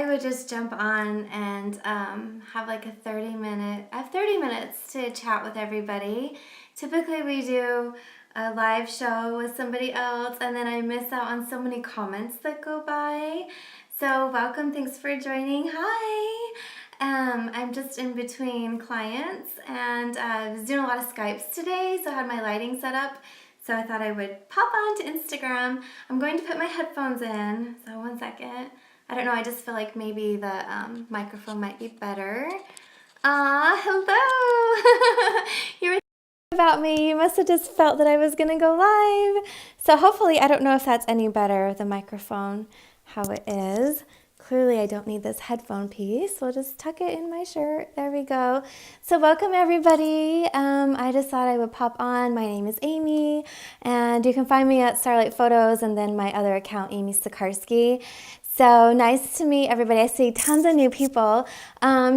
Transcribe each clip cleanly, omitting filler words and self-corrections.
I would just jump on and have like I have 30 minutes to chat with everybody. Typically we do a live show with somebody else, and then I miss out on so many comments that go by. So welcome, thanks for joining. Hi. I'm just in between clients, and I was doing a lot of Skypes today, so I had my lighting set up. So I thought I would pop on to Instagram. I'm going to put my headphones in, so one second. I don't know, I just feel like maybe the microphone might be better. Hello! You were thinking about me. You must have just felt that I was going to go live. So hopefully, I don't know if that's any better, the microphone, how it is. Clearly, I don't need this headphone piece. We'll just tuck it in my shirt. There we go. So welcome, everybody. I just thought I would pop on. My name is Amy, and you can find me at Starlight Photos and then my other account, Amy Sikarskie. So nice to meet everybody. I see tons of new people.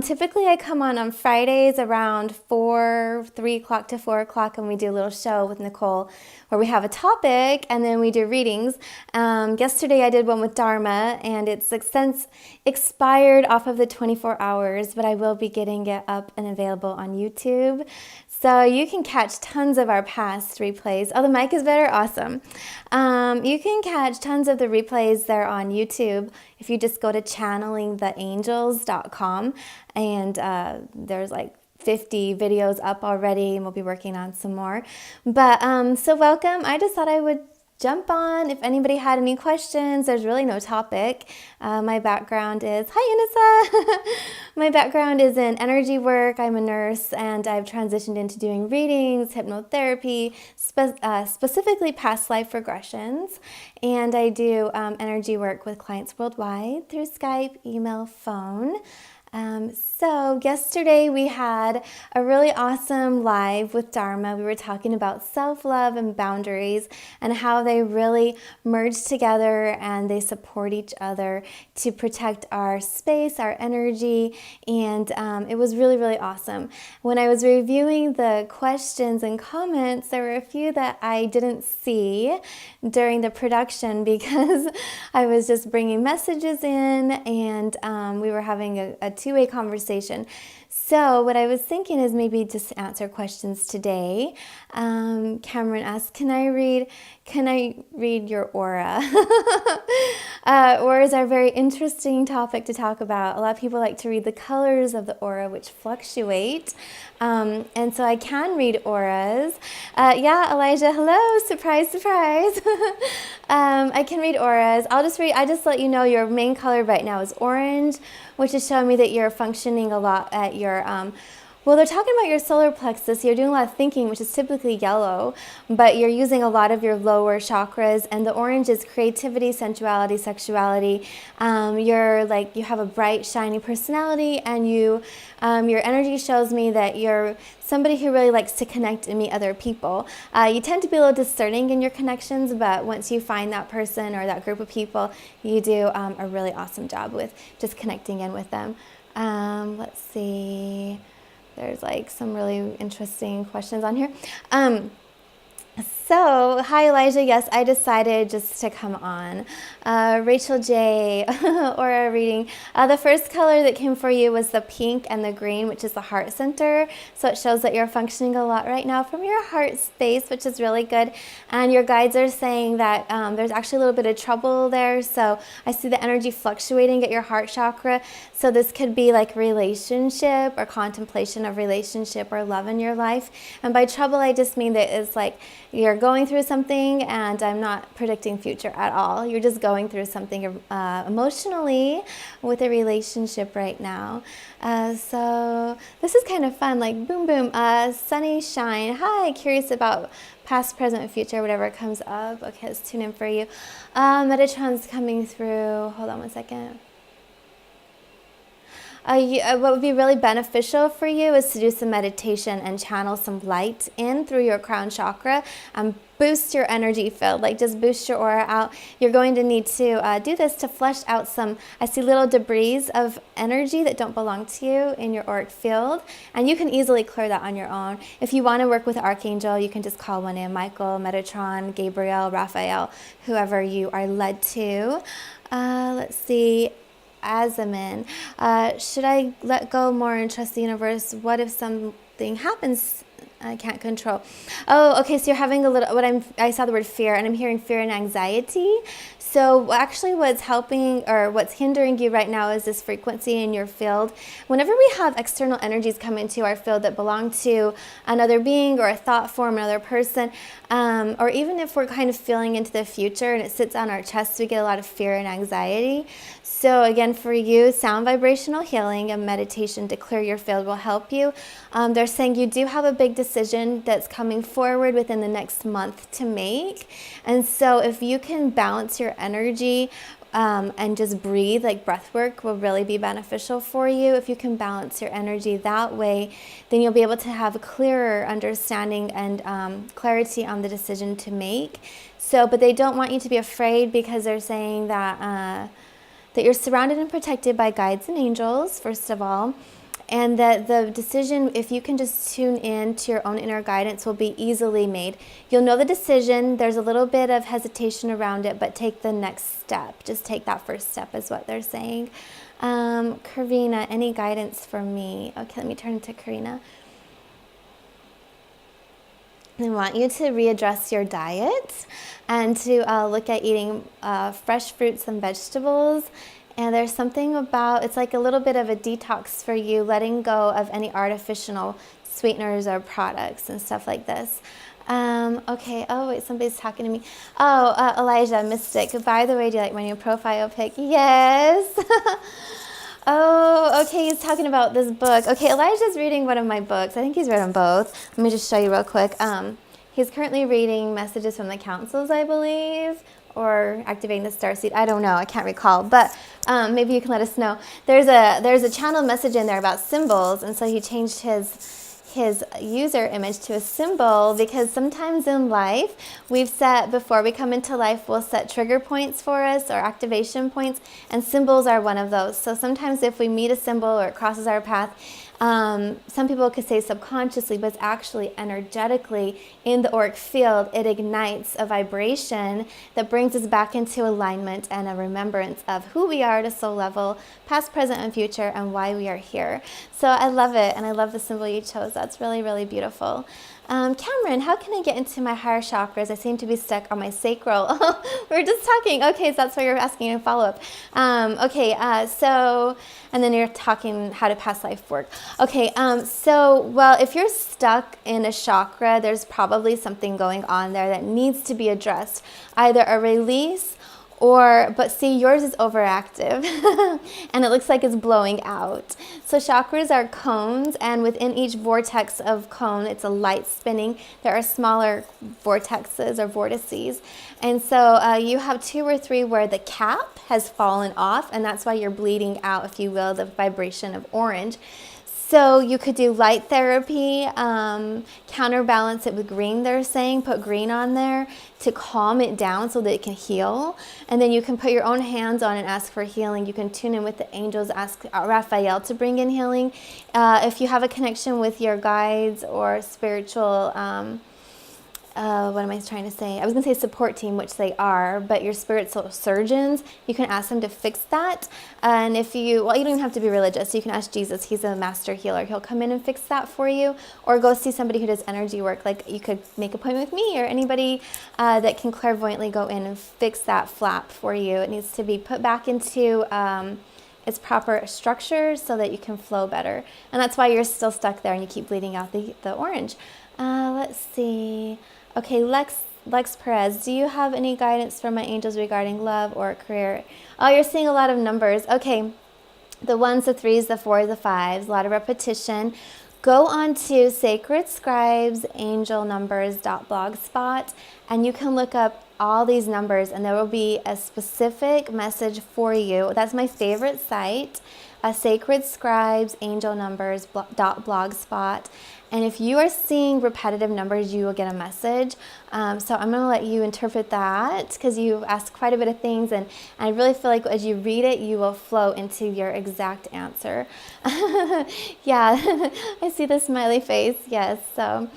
Typically, I come on Fridays around 3 o'clock to 4 o'clock, and we do a little show with Nicole where we have a topic, and then we do readings. Yesterday, I did one with Dharma, and it's since expired off of the 24 hours, but I will be getting it up and available on YouTube. So you can catch tons of our past replays. Oh, the mic is better? Awesome. You can catch tons of the replays there on YouTube if you just go to channelingtheangels.com, and there's like 50 videos up already, and we'll be working on some more. But so welcome. I just thought I would jump on. If anybody had any questions, there's really no topic. My background is, hi Anissa! My background is in energy work. I'm a nurse, and I've transitioned into doing readings, hypnotherapy, specifically past life regressions. And I do energy work with clients worldwide through Skype, email, phone. So yesterday we had a really awesome live with Dharma. We were talking about self-love and boundaries and how they really merge together and they support each other to protect our space, our energy, and it was really, really awesome. When I was reviewing the questions and comments, there were a few that I didn't see during the production because I was just bringing messages in, and we were having a two-way conversation. So what I was thinking is maybe just answer questions today. Cameron asked, can I read your aura? Auras are a very interesting topic to talk about. A lot of people like to read the colors of the aura, which fluctuate. And so I can read auras. Yeah, Elijah, hello, surprise, surprise. I can read auras. I just let you know your main color right now is orange, which is showing me that you're functioning a lot at your, well, they're talking about your solar plexus. You're doing a lot of thinking, which is typically yellow, but you're using a lot of your lower chakras, and the orange is creativity, sensuality, sexuality. You have a bright, shiny personality, and your energy shows me that you're somebody who really likes to connect and meet other people. You tend to be a little discerning in your connections, but once you find that person or that group of people, you do a really awesome job with just connecting in with them. Let's see. There's like some really interesting questions on here. So, hi Elijah, yes, I decided just to come on. Rachel J, aura reading. The first color that came for you was the pink and the green, which is the heart center. So it shows that you're functioning a lot right now from your heart space, which is really good. And your guides are saying that there's actually a little bit of trouble there. So I see the energy fluctuating at your heart chakra. So this could be like relationship or contemplation of relationship or love in your life. And by trouble, I just mean that it's like you're going through something, and I'm not predicting future at all. You're just going through something emotionally with a relationship right now. So this is kind of fun, like boom, boom, sunny shine. Hi, curious about past, present, future, whatever comes up. Okay, let's tune in for you. Metatron's coming through. Hold on one second. What would be really beneficial for you is to do some meditation and channel some light in through your crown chakra and boost your energy field, like just boost your aura out. You're going to need to do this to flush out I see little debris of energy that don't belong to you in your auric field, and you can easily clear that on your own. If you want to work with Archangel, you can just call one in, Michael, Metatron, Gabriel, Raphael, whoever you are led to. Let's see. Azamin. Should I let go more and trust the universe? What if something happens I can't control? Oh, okay. So you're having a little, I saw the word fear, and I'm hearing fear and anxiety. So actually what's helping or what's hindering you right now is this frequency in your field. Whenever we have external energies come into our field that belong to another being or a thought form, another person, or even if we're kind of feeling into the future and it sits on our chest, we get a lot of fear and anxiety. So again, for you, sound vibrational healing and meditation to clear your field will help you. They're saying you do have a big decision that's coming forward within the next month to make. And so if you can balance your energy and just breathe, like breath work will really be beneficial for you. If you can balance your energy that way, then you'll be able to have a clearer understanding and clarity on the decision to make. So, but they don't want you to be afraid, because they're saying that that you're surrounded and protected by guides and angels, first of all, and that the decision, if you can just tune in to your own inner guidance, will be easily made. You'll know the decision. There's a little bit of hesitation around it, but take the next step. Just take that first step is what they're saying. Karina, any guidance for me? Okay, let me turn to Karina. I want you to readdress your diet and to look at eating fresh fruits and vegetables. And there's something about, it's like a little bit of a detox for you, letting go of any artificial sweeteners or products and stuff like this. Okay, oh wait, somebody's talking to me. Oh, Elijah, Mystic. By the way, do you like my new profile pic? Yes. Oh, okay, he's talking about this book. Okay, Elijah's reading one of my books. I think he's read them both. Let me just show you real quick. He's currently reading Messages from the Councils, I believe, or Activating the Starseed. I don't know. I can't recall, but maybe you can let us know. There's a channel message in there about symbols, and so he changed his user image to a symbol, because sometimes in life we've set, before we come into life, we'll set trigger points for us or activation points, and symbols are one of those. So sometimes if we meet a symbol or it crosses our path, some people could say subconsciously, but it's actually energetically in the auric field, it ignites a vibration that brings us back into alignment and a remembrance of who we are at a soul level, past, present, and future, and why we are here. So I love it, and I love the symbol you chose. That's really, really beautiful. Cameron, how can I get into my higher chakras? I seem to be stuck on my sacral. We were just talking. Okay, so that's why you're asking a follow-up. So, and then you're talking how to past life work. Okay, well, if you're stuck in a chakra, there's probably something going on there that needs to be addressed. Either a release, but see, yours is overactive and it looks like it's blowing out. So chakras are cones, and within each vortex of cone, it's a light spinning. There are smaller vortexes or vortices. And so you have 2 or 3 where the cap has fallen off, and that's why you're bleeding out, if you will, the vibration of orange. So you could do light therapy, counterbalance it with green, they're saying. Put green on there to calm it down so that it can heal. And then you can put your own hands on and ask for healing. You can tune in with the angels, ask Raphael to bring in healing. If you have a connection with your guides or spiritual what am I trying to say? I was going to say support team, which they are, but your spiritual surgeons, you can ask them to fix that. And if you don't even have to be religious. You can ask Jesus. He's a master healer. He'll come in and fix that for you. Or go see somebody who does energy work. Like you could make an appointment with me or anybody that can clairvoyantly go in and fix that flap for you. It needs to be put back into its proper structure so that you can flow better. And that's why you're still stuck there and you keep bleeding out the orange. Let's see. Okay, Lex Perez, do you have any guidance from my angels regarding love or career? Oh, you're seeing a lot of numbers. Okay, the 1s, the 3s, the 4s, the 5s, a lot of repetition. Go on to Sacred Scribes Angel Numbers.blogspot, and you can look up all these numbers, and there will be a specific message for you. That's my favorite site, Sacred Scribes Angel Numbers.blogspot. And if you are seeing repetitive numbers, you will get a message. So I'm going to let you interpret that, because you asked quite a bit of things, and I really feel like as you read it, you will flow into your exact answer. Yeah, I see the smiley face. Yes. So,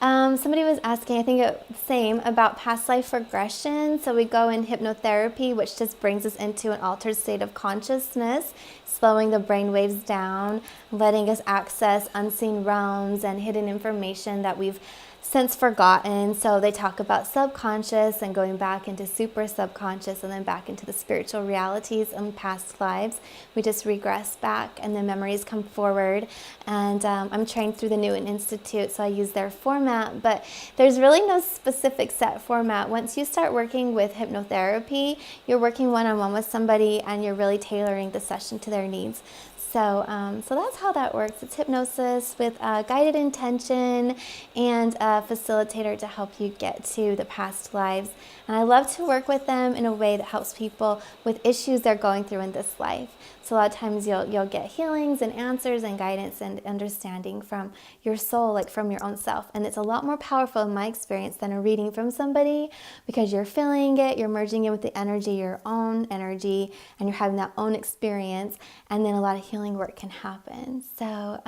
Somebody was asking, I think same, about past life regression. So we go in hypnotherapy, which just brings us into an altered state of consciousness, slowing the brain waves down, letting us access unseen realms and hidden information that we've since forgotten. So they talk about subconscious and going back into super subconscious and then back into the spiritual realities and past lives. We just regress back and the memories come forward. And I'm trained through the Iel Institute, so I use their format, but there's really no specific set format. Once you start working with hypnotherapy, you're working one-on-one with somebody and you're really tailoring the session to their needs. So that's how that works. It's hypnosis with guided intention and a facilitator to help you get to the past lives. And I love to work with them in a way that helps people with issues they're going through in this life. So a lot of times you'll get healings and answers and guidance and understanding from your soul, like from your own self. And it's a lot more powerful in my experience than a reading from somebody, because you're feeling it, you're merging it with the energy, your own energy, and you're having that own experience. And then a lot of healing work can happen. So,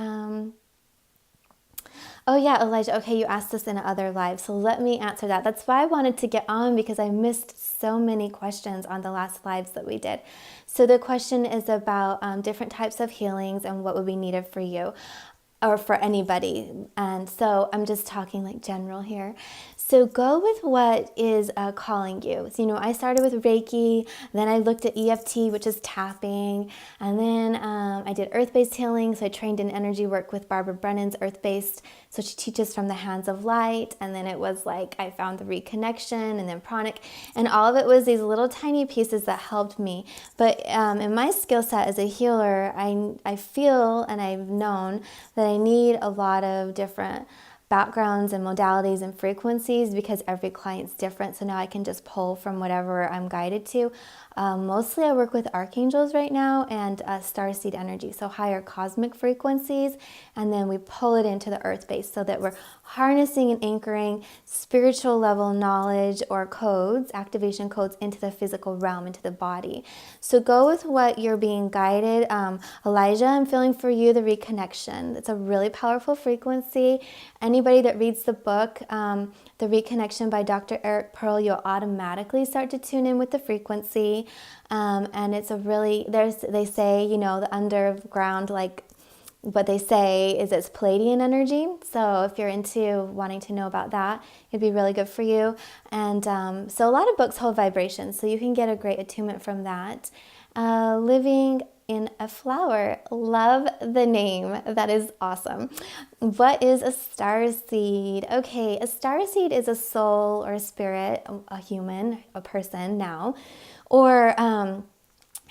oh yeah, Elijah, okay, you asked this in other lives, so let me answer that. That's why I wanted to get on, because I missed so many questions on the last lives that we did. So the question is about different types of healings and what would be needed for you or for anybody. And so I'm just talking like general here. So go with what is calling you. So, I started with Reiki, then I looked at EFT, which is tapping, and then I did earth-based healing. So I trained in energy work with Barbara Brennan's earth-based. So she teaches from the hands of light. And then it was like I found the reconnection and then pranic. And all of it was these little tiny pieces that helped me. But in my skill set as a healer, I feel and I've known that I need a lot of different backgrounds and modalities and frequencies, because every client's different. So now I can just pull from whatever I'm guided to. Mostly I work with archangels right now and starseed energy, so higher cosmic frequencies, and then we pull it into the earth base so that we're harnessing and anchoring spiritual level knowledge or codes, activation codes, into the physical realm, into the body. So go with what you're being guided. Elijah, I'm feeling for you the reconnection. It's a really powerful frequency. Anybody that reads the book, The Reconnection by Dr. Eric Pearl, you'll automatically start to tune in with the frequency. And it's a really, they say, the underground, like what they say is it's Palladian energy. So if you're into wanting to know about that, it'd be really good for you. And so a lot of books hold vibrations, so you can get a great attunement from that. Living in a flower. Love the name. That is awesome. What is a starseed? Okay, a starseed is a soul or a spirit, a human, a person now, or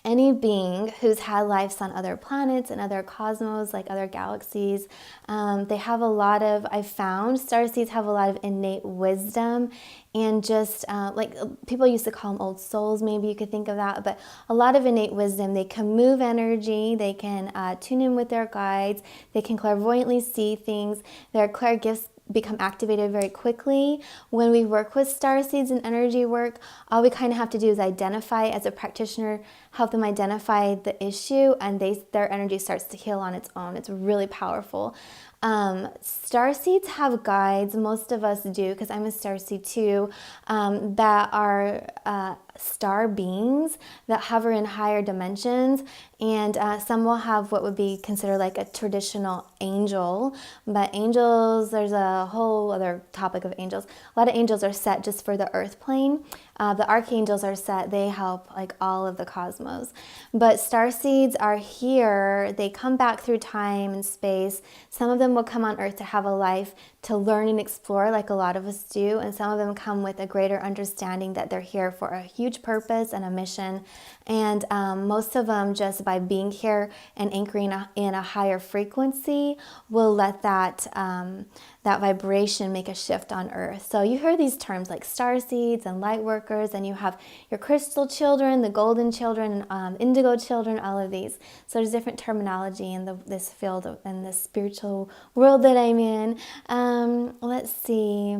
any being who's had lives on other planets and other cosmos, like other galaxies. They have a lot of, I found, starseeds have a lot of innate wisdom, and just like people used to call them old souls, maybe you could think of that, but a lot of innate wisdom. They can move energy, they can tune in with their guides, they can clairvoyantly see things. Their clair-gifts become activated very quickly. When we work with starseeds and energy work, all we kind of have to do is identify, as a practitioner, help them identify the issue, and their energy starts to heal on its own. It's really powerful. Starseeds have guides, most of us do, because I'm a starseed too, that are star beings that hover in higher dimensions, and some will have what would be considered like a traditional angel. But angels, there's a whole other topic of angels. A lot of angels are set just for the earth plane. The archangels are set, they help like all of the cosmos. But starseeds are here, they come back through time and space. Some of them will come on earth to have a life, to learn and explore like a lot of us do, and some of them come with a greater understanding that they're here for a huge purpose and a mission. And most of them, just by being here and anchoring in a higher frequency, will let that that vibration make a shift on earth. So you hear these terms like starseeds and light workers, and you have your crystal children, the golden children, indigo children, all of these. So there's different terminology in this field, in this spiritual world that I'm in. Let's see.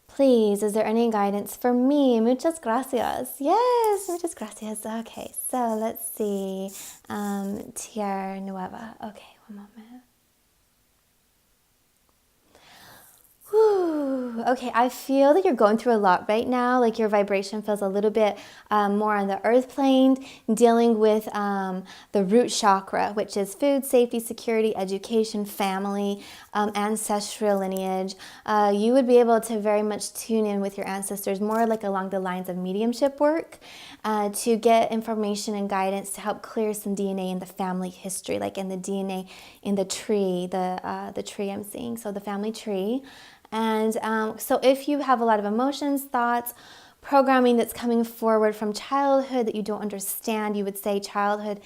Please, is there any guidance for me? Muchas gracias. Yes, muchas gracias. Okay, so let's see. Tierra Nueva. Okay, one moment. Okay, I feel that you're going through a lot right now. Like your vibration feels a little bit more on the earth plane, dealing with the root chakra, which is food, safety, security, education, family, ancestral lineage. You would be able to very much tune in with your ancestors, more like along the lines of mediumship work, to get information and guidance to help clear some DNA in the family history, like in the DNA in the tree, the tree I'm seeing, so the family tree. And so if you have a lot of emotions, thoughts, programming that's coming forward from childhood that you don't understand, you would say childhood.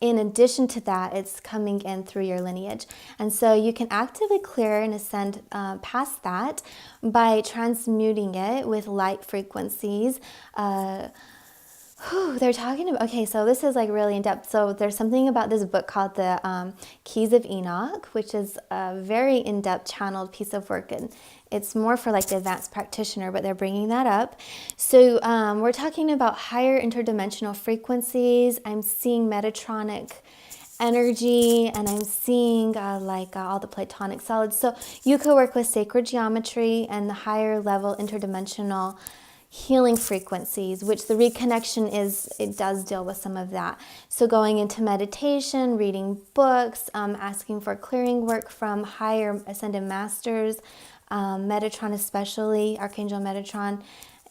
In addition to that, it's coming in through your lineage. And so you can actively clear and ascend past that by transmuting it with light frequencies. They're talking about, okay, so this is like really in depth. So there's something about this book called the Keys of Enoch, which is a very in-depth channeled piece of work. And it's more for like the advanced practitioner, but they're bringing that up. So we're talking about higher interdimensional frequencies. I'm seeing Metatronic energy, and I'm seeing all the platonic solids. So you could work with sacred geometry and the higher level interdimensional healing frequencies, which the reconnection it does deal with some of that. So going into meditation, reading books, asking for clearing work from higher ascended masters, Metatron especially, Archangel Metatron.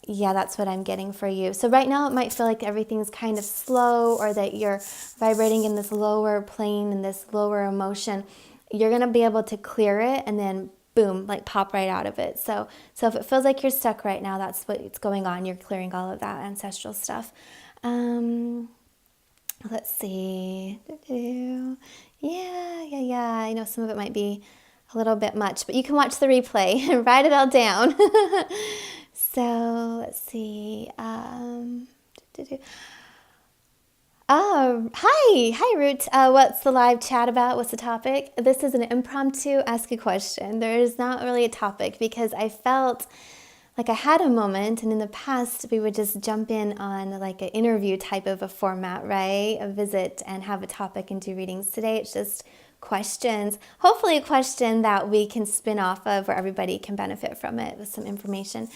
Yeah, that's what I'm getting for you. So right now it might feel like everything's kind of slow, or that you're vibrating in this lower plane, in this lower emotion. You're going to be able to clear it and then boom, like pop right out of it. So if it feels like you're stuck right now, that's what's going on. You're clearing all of that ancestral stuff. Let's see. Yeah. I know some of it might be a little bit much, but you can watch the replay and write it all down. So let's see. Oh, hi, Root. What's the live chat about? What's the topic? This is an impromptu ask a question. There is not really a topic, because I felt like I had a moment, and in the past we would just jump in on like an interview type of a format, right? A visit and have a topic and do readings. Today it's just questions, hopefully a question that we can spin off of, where everybody can benefit from it with some information.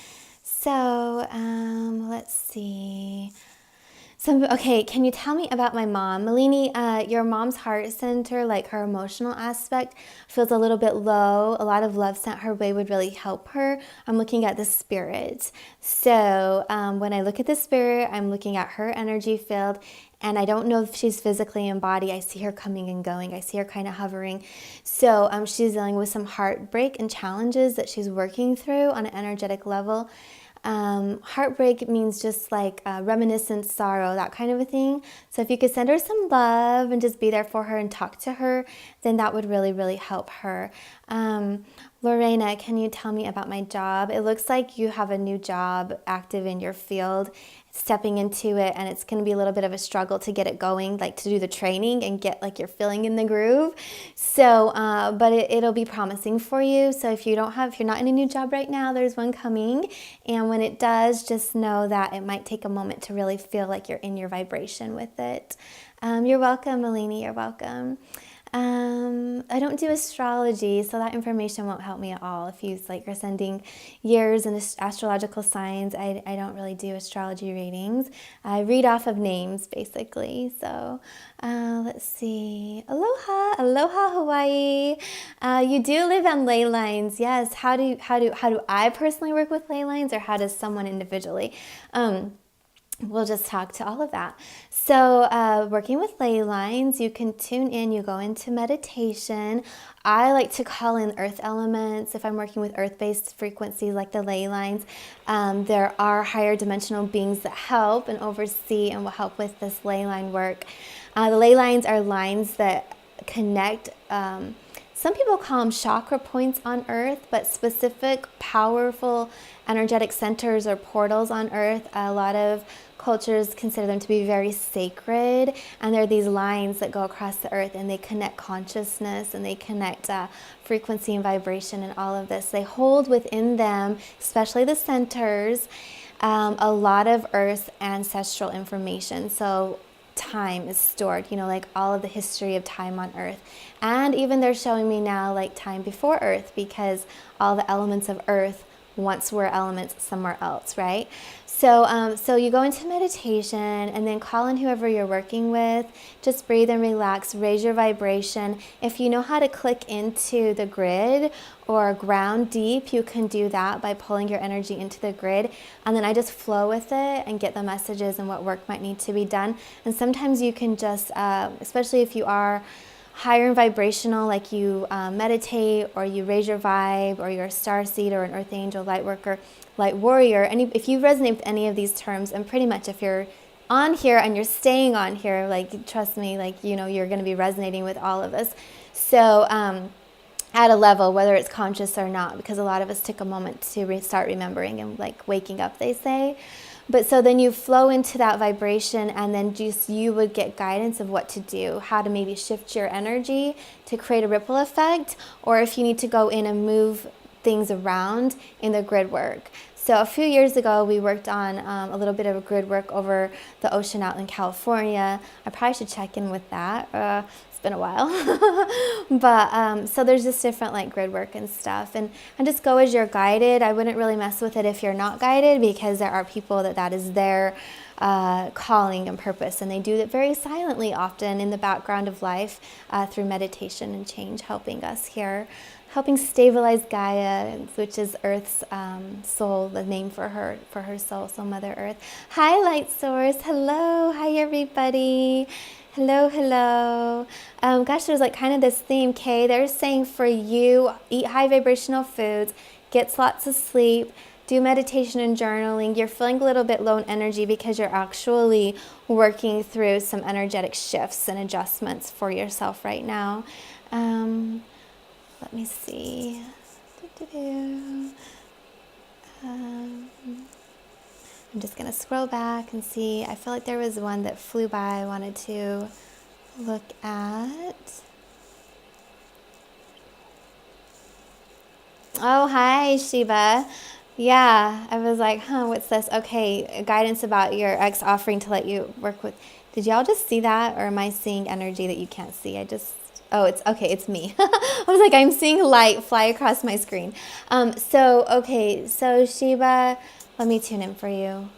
So let's see. Okay, can you tell me about my mom? Malini, your mom's heart center, like her emotional aspect, feels a little bit low. A lot of love sent her way would really help her. I'm looking at the spirit. So when I look at the spirit, I'm looking at her energy field, and I don't know if she's physically in body. I see her coming and going. I see her kind of hovering. So she's dealing with some heartbreak and challenges that she's working through on an energetic level. Heartbreak means just like reminiscence, sorrow, that kind of a thing. So if you could send her some love and just be there for her and talk to her, then that would really, really help her. Lorena, can you tell me about my job? It looks like you have a new job active in your field, stepping into it, and it's going to be a little bit of a struggle to get it going, like to do the training and get like you're feeling in the groove. So, but it'll be promising for you. So if you're not in a new job right now, there's one coming. And when it does, just know that it might take a moment to really feel like you're in your vibration with it. You're welcome, Melanie, you're welcome. I don't do astrology, so that information won't help me at all. If you are sending years and astrological signs, I don't really do astrology readings. I read off of names, basically. So let's see. Aloha, Hawaii. You do live on Ley Lines, yes. How do I personally work with Ley Lines, or how does someone individually? We'll just talk to all of that. So working with Ley Lines, you can tune in, you go into meditation. I like to call in earth elements. If I'm working with earth-based frequencies like the Ley Lines, there are higher dimensional beings that help and oversee and will help with this Ley Line work. The Ley Lines are lines that connect, some people call them chakra points on earth, but specific, powerful, energetic centers or portals on earth. A lot of cultures consider them to be very sacred, and they're these lines that go across the earth, and they connect consciousness, and they connect frequency and vibration and all of this. They hold within them, especially the centers, a lot of earth's ancestral information. So time is stored, like all of the history of time on earth. And even they're showing me now like time before earth, because all the elements of earth once we're elements somewhere else, right? So you go into meditation and then call in whoever you're working with. Just breathe and relax, raise your vibration. If you know how to click into the grid or ground deep, you can do that by pulling your energy into the grid. And then I just flow with it and get the messages and what work might need to be done. And sometimes you can just, especially if you are higher in vibrational, like you meditate or you raise your vibe or you're a starseed or an earth angel, light worker, light warrior, if you resonate with any of these terms, and pretty much if you're on here and you're staying on here, like, trust me, like, you know, you're going to be resonating with all of this. So at a level, whether it's conscious or not, because a lot of us took a moment to start remembering and like waking up, they say. But so then you flow into that vibration, and then just you would get guidance of what to do, how to maybe shift your energy to create a ripple effect, or if you need to go in and move things around in the grid work. So a few years ago, we worked on a little bit of grid work over the ocean out in California. I probably should check in with that. It's been a while. But so there's just different like grid work and stuff. And just go as you're guided. I wouldn't really mess with it if you're not guided, because there are people that is their calling and purpose. And they do it very silently often in the background of life through meditation and change, helping us here. Helping stabilize Gaia, which is Earth's soul, the name for her soul, so Mother Earth. Hi, Light Source. Hello. Hi, everybody. Hello, hello. Gosh, there's like kind of this theme, Kay. They're saying for you, eat high vibrational foods, get lots of sleep, do meditation and journaling. You're feeling a little bit low in energy because you're actually working through some energetic shifts and adjustments for yourself right now. Let me see. I'm just going to scroll back and see. I feel like there was one that flew by I wanted to look at. Oh, hi, Shiva. Yeah, I was like, what's this? Okay, guidance about your ex offering to let you work with. Did y'all just see that? Or am I seeing energy that you can't see? Oh, it's okay. It's me. I was like, I'm seeing light fly across my screen. So Shiva, let me tune in for you.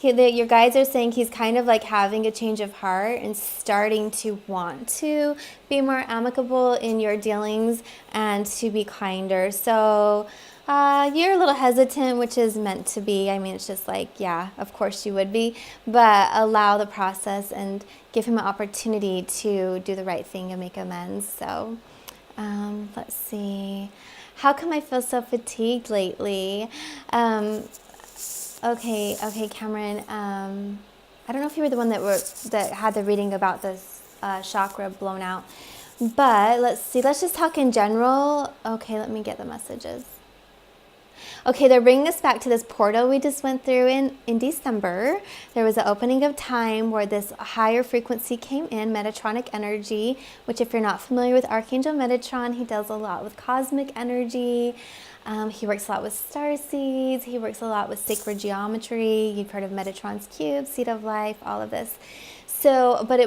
Your guides are saying he's kind of like having a change of heart and starting to want to be more amicable in your dealings and to be kinder. So you're a little hesitant, which is meant to be. I mean, it's just like, yeah, of course you would be, but allow the process and give him an opportunity to do the right thing and make amends. So let's see. How come I feel so fatigued lately? Okay, Cameron. I don't know if you were the one that had the reading about this chakra blown out, but let's see. Let's just talk in general. Okay, let me get the messages. Okay, they're bringing us back to this portal we just went through in December. There was an opening of time where this higher frequency came in, Metatronic energy, which if you're not familiar with Archangel Metatron, he does a lot with cosmic energy. He works a lot with starseeds. He works a lot with sacred geometry. You've heard of Metatron's cube, seed of life, all of this. So, but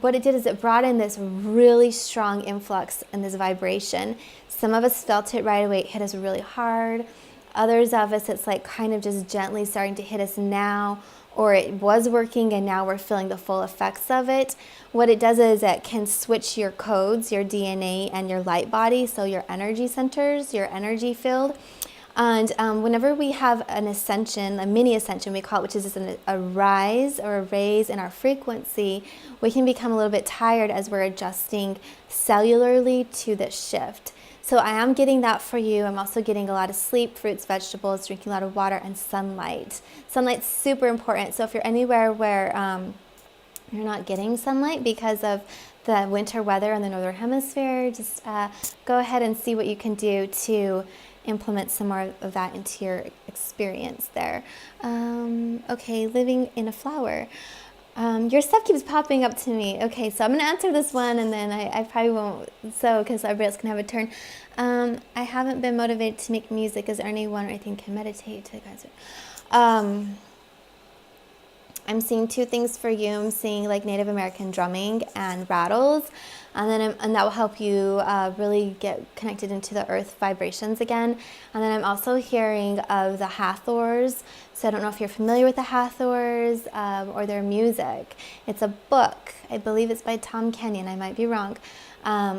what it did is it brought in this really strong influx and this vibration. Some of us felt it right away. It hit us really hard. Others of us, it's like kind of just gently starting to hit us now, or it was working and now we're feeling the full effects of it. What it does is it can switch your codes, your DNA and your light body, so your energy centers, your energy field. And whenever we have an ascension, a mini ascension we call it, which is just a rise or a raise in our frequency, we can become a little bit tired as we're adjusting cellularly to this shift. So I am getting that for you. I'm also getting a lot of sleep, fruits, vegetables, drinking a lot of water, and sunlight. Sunlight's super important. So if you're anywhere where you're not getting sunlight because of the winter weather in the Northern Hemisphere, just go ahead and see what you can do to implement some more of that into your experience there. Okay, living in a flower. Your stuff keeps popping up to me. Okay, so I'm going to answer this one, and then I probably won't, because everybody else can have a turn. I haven't been motivated to make music. Is there anyone or anything can meditate to guys? I'm seeing two things for you. I'm seeing like Native American drumming and rattles, and that will help you really get connected into the earth vibrations again. And then I'm also hearing of the Hathors. So I don't know if you're familiar with the Hathors or their music. It's a book. I believe it's by Tom Kenyon. I might be wrong.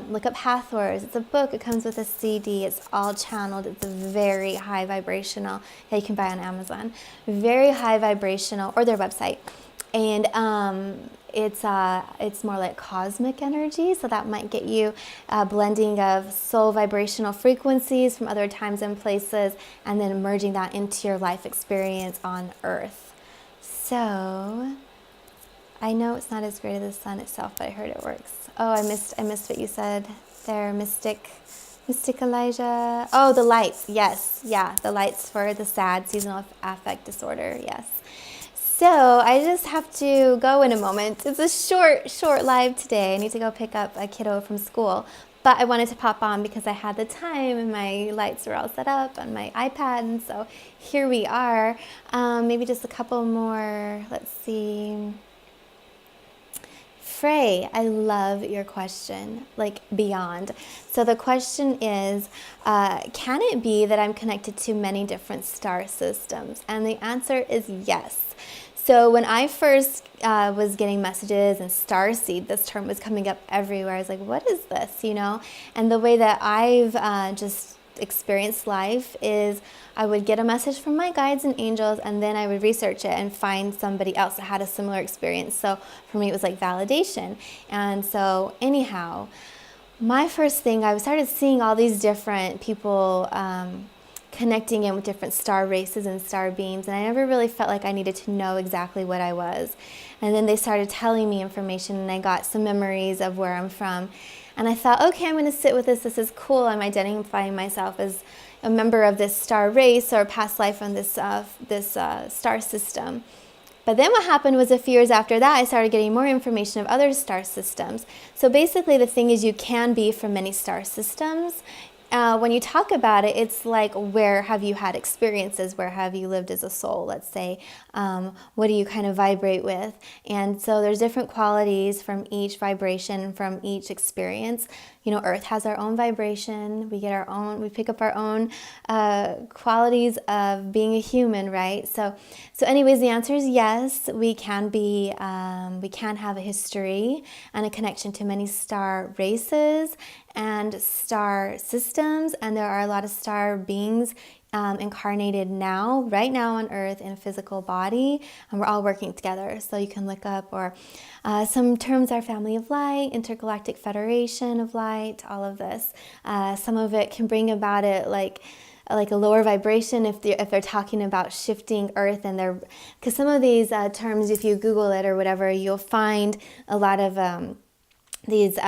Look up Hathors. It's a book. It comes with a CD. It's all channeled. It's a very high vibrational. Yeah, you can buy on Amazon. Very high vibrational, or their website. And it's more like cosmic energy. So that might get you a blending of soul vibrational frequencies from other times and places, and then merging that into your life experience on Earth. So I know it's not as great as the sun itself, but I heard it works. Oh, I missed what you said there, Mystic Elijah. Oh, the lights. Yes. Yeah, the lights for the SAD, seasonal affect disorder. Yes. So I just have to go in a moment. It's a short live today. I need to go pick up a kiddo from school. But I wanted to pop on because I had the time and my lights were all set up on my iPad. And so here we are. Maybe just a couple more. Let's see. Frey, I love your question, like beyond. So the question is, can it be that I'm connected to many different star systems? And the answer is yes. So when I first was getting messages and Starseed, this term was coming up everywhere. I was like, what is this, you know? And the way that I've just experienced life is I would get a message from my guides and angels, and then I would research it and find somebody else that had a similar experience. So for me, it was like validation. And so anyhow, my first thing, I started seeing all these different people connecting in with different star races and star beams, and I never really felt like I needed to know exactly what I was. And then they started telling me information, and I got some memories of where I'm from. And I thought, okay, I'm going to sit with this. This is cool. I'm identifying myself as a member of this star race or past life on this star system. But then what happened was a few years after that, I started getting more information of other star systems. So basically the thing is you can be from many star systems. When you talk about it, it's like, where have you had experiences? Where have you lived as a soul, let's say? What do you kind of vibrate with? And so there's different qualities from each vibration, from each experience. You know, Earth has our own vibration. We pick up our own qualities of being a human, right? So anyways, the answer is yes. We can have a history and a connection to many star races and star systems, and there are a lot of star beings incarnated right now on Earth in a physical body, and we're all working together. So you can look up, or some terms are family of light, intergalactic federation of light, all of this. Some of it can bring about it like a lower vibration if they're talking about shifting Earth, and because some of these terms, if you Google it or whatever, you'll find a lot of these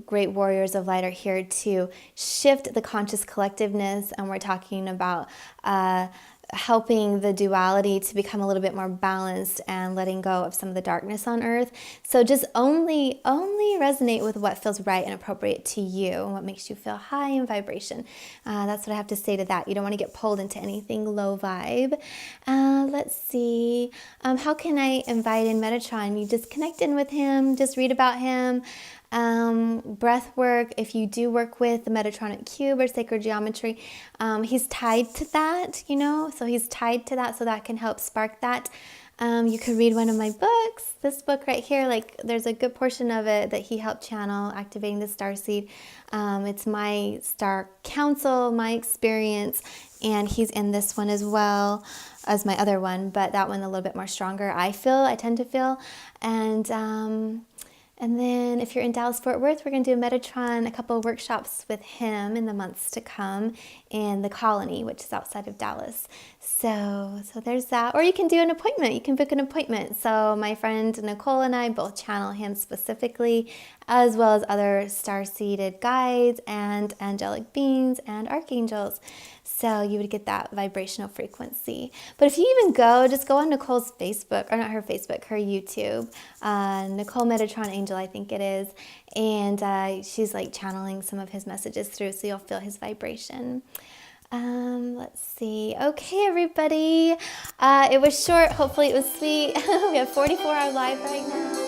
great warriors of light are here to shift the conscious collectiveness, and we're talking about helping the duality to become a little bit more balanced and letting go of some of the darkness on Earth. So just only resonate with what feels right and appropriate to you and what makes you feel high in vibration. That's what I have to say to that. You don't want to get pulled into anything low vibe. Let's see. How can I invite in Metatron? You just connect in with him, just read about him. Breath work, if you do work with the Metatronic Cube or sacred geometry, he's tied to that, so he's tied to that, so that can help spark that. You could read one of my books, this book right here, there's a good portion of it that he helped channel, activating the Starseed. It's my star council, my experience, and he's in this one as well as my other one, but that one a little bit more stronger, I tend to feel. And then if you're in Dallas-Fort Worth, we're going to do a Metatron, a couple of workshops with him in the months to come in the Colony, which is outside of Dallas. So there's that. Or you can do an appointment. You can book an appointment. So my friend Nicole and I both channel him specifically, as well as other star-seeded guides and angelic beings and archangels. So you would get that vibrational frequency. But if you even just go on Nicole's Facebook, or not her Facebook, her YouTube, Nicole Metatron Angel, I think it is. And she's channeling some of his messages through, so you'll feel his vibration. Let's see. Okay, everybody. It was short. Hopefully it was sweet. We have 44 hour live right now.